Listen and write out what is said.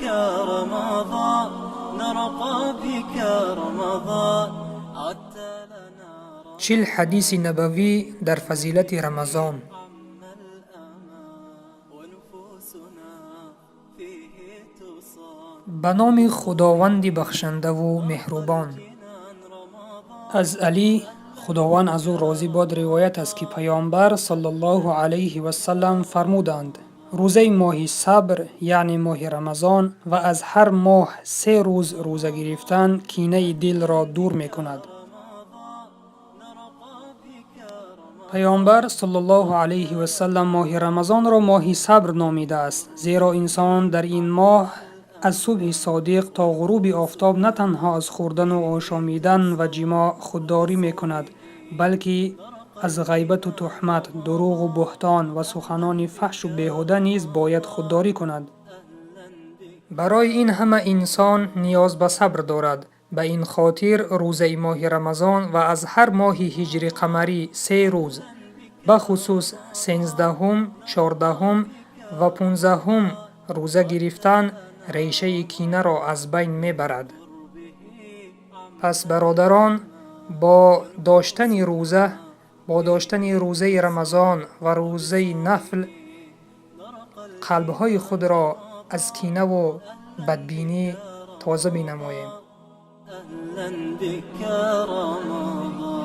بك رمضان نرقى بك رمضان عدت لنا 40 حدیث نبوی در فضیلت رمضان. ونفوسنا فيه تصان به نام خداوند بخشنده و مهربان. از علی خداوند از او راضی باد روایت است که پیامبر صلی الله علیه و سلم فرمودند روزه ماه صبر یعنی ماه رمضان و از هر ماه 3 روز روزه گرفتن کینه دل را دور می کند. پیامبر صلی الله علیه و سلم ماه رمضان را ماه صبر نامیده است، زیرا انسان در این ماه از صبح صادق تا غروب آفتاب نه تنها از خوردن و آشامیدن و جماع خودداری می کند، بلکه از غیبت و تهمت، دروغ و بهتان و سخنان فحش و بیهوده نیز باید خودداری کند. برای این همه انسان نیاز به صبر دارد. به این خاطر روزه ماه رمضان و از هر ماه هجری قمری 3 روز، به خصوص 13 14 و 15 روزه گرفتن ریشه کینه را از بین می برد. پس برادران، با داشتن روزه رمضان و روزه نفل قلبهای خود را از کینه و بدبینی تازه بینماییم. أهلا بك رمضان